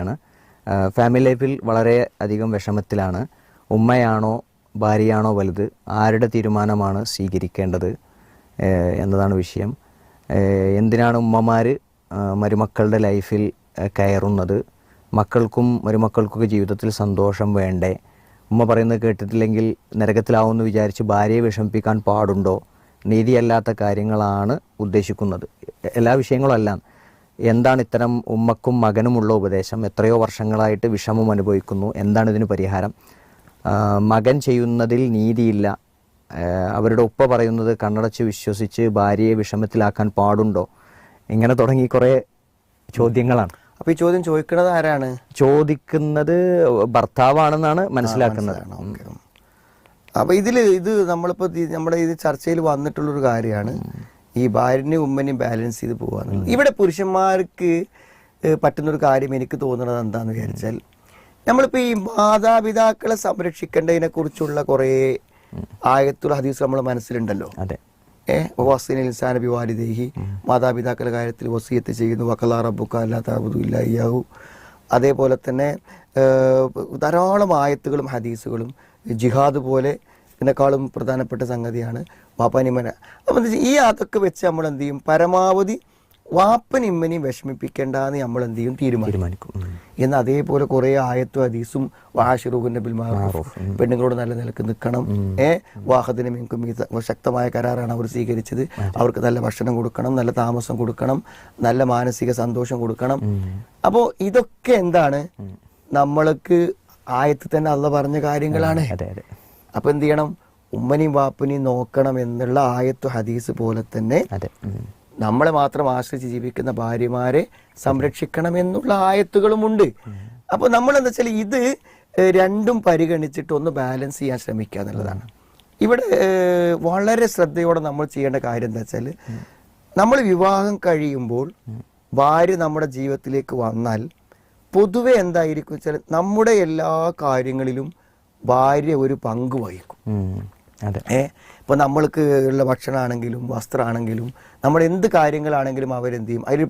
ആണ്. ഫാമിലി ലൈഫിൽ വളരെ അധികം വിഷമത്തിലാണ്. ഉമ്മയാണോ ഭാര്യയാണോ വലുത്, ആരുടെ തീരുമാനമാണ് സ്വീകരിക്കേണ്ടത് എന്നതാണ് വിഷയം. എന്തിനാണ് ഉമ്മമാർ മരുമക്കളുടെ ലൈഫിൽ കയറുന്നത്? മക്കൾക്കും മരുമക്കൾക്കൊക്കെ ജീവിതത്തിൽ സന്തോഷം വേണ്ടേ? ഉമ്മ പറയുന്നത് കേട്ടിട്ടില്ലെങ്കിൽ നരകത്തിലാവുമെന്ന് വിചാരിച്ച് ഭാര്യയെ വിഷമിപ്പിക്കാൻ പാടുണ്ടോ? നീതിയല്ലാത്ത കാര്യങ്ങളാണ് ഉദ്ദേശിക്കുന്നത്. എല്ലാ വിഷയങ്ങളും അല്ല. എന്താണ് ഇത്തരം ഉമ്മക്കും മകനുമുള്ള ഉപദേശം? എത്രയോ വർഷങ്ങളായിട്ട് വിഷമം അനുഭവിക്കുന്നു. എന്താണ് ഇതിന് പരിഹാരം? മകൻ ചെയ്യുന്നതിൽ നീതിയില്ല. അവരുടെ ഉപ്പ പറയുന്നത് കണ്ണടച്ച് വിശ്വസിച്ച് ഭാര്യയെ വിഷമത്തിലാക്കാൻ പാടുണ്ടോ? ഇങ്ങനെ തുടങ്ങി കുറേ ചോദ്യങ്ങളാണ്. അപ്പോൾ ഈ ചോദ്യം ചോദിക്കുന്നത് ആരാണ്? ചോദിക്കുന്നത് ഭർത്താവാണെന്നാണ് മനസ്സിലാക്കുന്നത്. അപ്പോൾ ഇത് നമ്മളിപ്പോൾ നമ്മുടെ ഇത് ചർച്ചയിൽ വന്നിട്ടുള്ളൊരു കാര്യമാണ്. ഈ ഭാര്യനെയും ഉമ്മനെയും ബാലൻസ് ചെയ്ത് പോകാന്നുള്ളത്. ഇവിടെ പുരുഷന്മാർക്ക് പറ്റുന്നൊരു കാര്യം എനിക്ക് തോന്നുന്നത് എന്താണെന്ന് വിചാരിച്ചാൽ, നമ്മളിപ്പോൾ ഈ മാതാപിതാക്കളെ സംരക്ഷിക്കേണ്ടതിനെ കുറിച്ചുള്ള കുറേ ആയത്തുൽ ഹദീസ് നമ്മളെ മനസ്സിലുണ്ടല്ലോ. അതെ. വസീന ഇൻസാന ബിവാലിദൈഹി, മാതാപിതാക്കളുടെ കാര്യത്തിൽ വസിയത്ത് ചെയ്യുന്നു. വഖലാ റബ്ബുക അല്ലാ തഅബുദു ഇല്ലാ ഇയ്യാഹു. അതേപോലെ തന്നെ ധാരാളം ആയത്തുകളും ഹദീസുകളും. ജിഹാദ് പോലെ ഇതിനേക്കാളും പ്രധാനപ്പെട്ട സംഗതിയാണ് വാപ്പാനിമ്മനെ. അപ്പം എന്താ വെച്ചാൽ ഈ അതൊക്കെ വെച്ച് നമ്മൾ എന്ത് ചെയ്യും? പരമാവധി വാപ്പനിമ്മനെയും വിഷമിപ്പിക്കേണ്ടെന്ന് നമ്മൾ എന്ത് ചെയ്യും? തീരുമാനിക്കും. എന്നാൽ അതേപോലെ കുറേ ആയത്തും ഹദീസും വാഷിറുഹുന്ന ബിൽ മഅറൂഫ്, പെണ്ണുങ്ങളോട് നല്ല നിലക്ക് നിൽക്കണം. വാഹദിന മിൻകും ശക്തമായ കരാറാണ് അവർ സ്വീകരിച്ചത്. അവർക്ക് നല്ല ഭക്ഷണം കൊടുക്കണം, നല്ല താമസം കൊടുക്കണം, നല്ല മാനസിക സന്തോഷം കൊടുക്കണം. അപ്പോൾ ഇതൊക്കെ എന്താണ്? നമ്മൾക്ക് ആയത്ത് തന്നെ അള്ളാഹ് പറഞ്ഞ കാര്യങ്ങളാണ്. അപ്പൊ എന്ത് ചെയ്യണം? ഉമ്മനെയും വാപ്പനെയും നോക്കണം എന്നുള്ള ആയത്ത് ഹദീസ് പോലെ തന്നെ നമ്മളെ മാത്രം ആശ്രയിച്ച് ജീവിക്കുന്ന ഭാര്യമാരെ സംരക്ഷിക്കണം എന്നുള്ള ആയത്തുകളുമുണ്ട്. അപ്പോൾ നമ്മൾ എന്താ വെച്ചാൽ ഇത് രണ്ടും പരിഗണിച്ചിട്ട് ഒന്ന് ബാലൻസ് ചെയ്യാൻ ശ്രമിക്കുക എന്നുള്ളതാണ്. ഇവിടെ വളരെ ശ്രദ്ധയോടെ നമ്മൾ ചെയ്യേണ്ട കാര്യം എന്താ വെച്ചാൽ, നമ്മൾ വിവാഹം കഴിയുമ്പോൾ ഭാര്യ നമ്മുടെ ജീവിതത്തിലേക്ക് വന്നാൽ പൊതുവെ എന്തായിരിക്കും വെച്ചാൽ, നമ്മുടെ എല്ലാ കാര്യങ്ങളിലും ഭാര്യ ഒരു പങ്ക് വഹിക്കും. ഇപ്പൊ നമ്മൾക്ക് ഉള്ള ഭക്ഷണമാണെങ്കിലും വസ്ത്രമാണെങ്കിലും നമ്മൾ എന്ത് കാര്യങ്ങളാണെങ്കിലും അവരെന്ത് ചെയ്യും? അതിൽ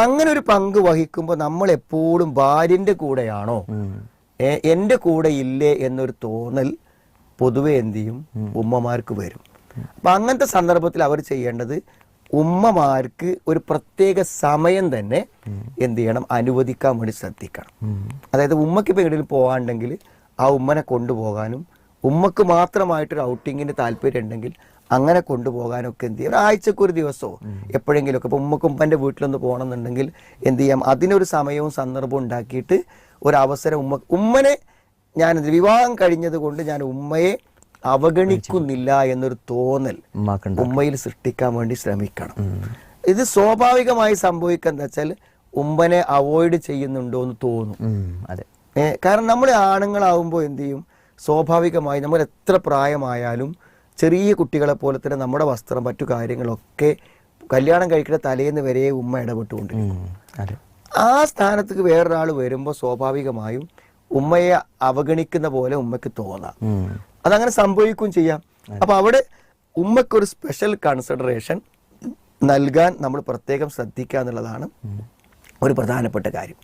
അങ്ങനെ ഒരു പങ്ക് വഹിക്കുമ്പോൾ നമ്മൾ എപ്പോഴും ഭാര്യന്റെ കൂടെയാണോ, എൻ്റെ കൂടെ ഇല്ലേ എന്നൊരു തോന്നൽ പൊതുവെ എന്ത് ചെയ്യും? ഉമ്മമാർക്ക് വരും. അപ്പൊ അങ്ങനത്തെ സന്ദർഭത്തിൽ അവർ ചെയ്യേണ്ടത്, ഉമ്മമാർക്ക് ഒരു പ്രത്യേക സമയം തന്നെ എന്ത് ചെയ്യണം? അനുവദിക്കാൻ വേണ്ടി ശ്രദ്ധിക്കണം. അതായത് ഉമ്മക്ക് ഇപ്പൊ എവിടെയും പോകാണ്ടെങ്കിൽ ആ ഉമ്മനെ കൊണ്ടുപോകാനും, ഉമ്മക്ക് മാത്രമായിട്ടൊരു ഔട്ടിങ്ങിന് താല്പര്യം ഉണ്ടെങ്കിൽ അങ്ങനെ കൊണ്ടുപോകാനൊക്കെ എന്ത് ചെയ്യും? ഒരാഴ്ചക്ക് ഒരു ദിവസമോ എപ്പോഴെങ്കിലുമൊക്കെ. ഇപ്പൊ ഉമ്മക്ക് ഉമ്മൻ്റെ വീട്ടിലൊന്ന് പോകണമെന്നുണ്ടെങ്കിൽ എന്ത് ചെയ്യാം? അതിനൊരു സമയവും സന്ദർഭവും ഉണ്ടാക്കിയിട്ട് ഒരവസരം ഉമ്മനെ ഞാൻ വിവാഹം കഴിഞ്ഞത് കൊണ്ട് ഞാൻ ഉമ്മയെ അവഗണിക്കുന്നില്ല എന്നൊരു തോന്നൽ ഉമ്മയിൽ സൃഷ്ടിക്കാൻ വേണ്ടി ശ്രമിക്കണം. ഇത് സ്വാഭാവികമായി സംഭവിക്കുക എന്താ വെച്ചാൽ, ഉമ്മനെ അവോയ്ഡ് ചെയ്യുന്നുണ്ടോ എന്ന് തോന്നും. കാരണം നമ്മൾ ആണുങ്ങളാവുമ്പോൾ എന്ത് ചെയ്യും? സ്വാഭാവികമായി നമ്മൾ എത്ര പ്രായമായാലും ചെറിയ കുട്ടികളെ പോലെ തന്നെ നമ്മുടെ വസ്ത്രം മറ്റു കാര്യങ്ങളൊക്കെ കല്യാണം കഴിക്കുന്ന തലേന്ന് വരെ ഉമ്മ ഇടപെട്ടുകൊണ്ടിരിക്കും. ആ സ്ഥാനത്തേക്ക് വേറൊരാൾ വരുമ്പോൾ സ്വാഭാവികമായും ഉമ്മയെ അവഗണിക്കുന്ന പോലെ ഉമ്മയ്ക്ക് തോന്നാം. അതങ്ങനെ സംഭവിക്കുകയും ചെയ്യാം. അപ്പൊ അവിടെ ഉമ്മക്കൊരു സ്പെഷ്യൽ കൺസിഡറേഷൻ നൽകാൻ നമ്മൾ പ്രത്യേകം ശ്രദ്ധിക്കുക എന്നുള്ളതാണ് ഒരു പ്രധാനപ്പെട്ട കാര്യം.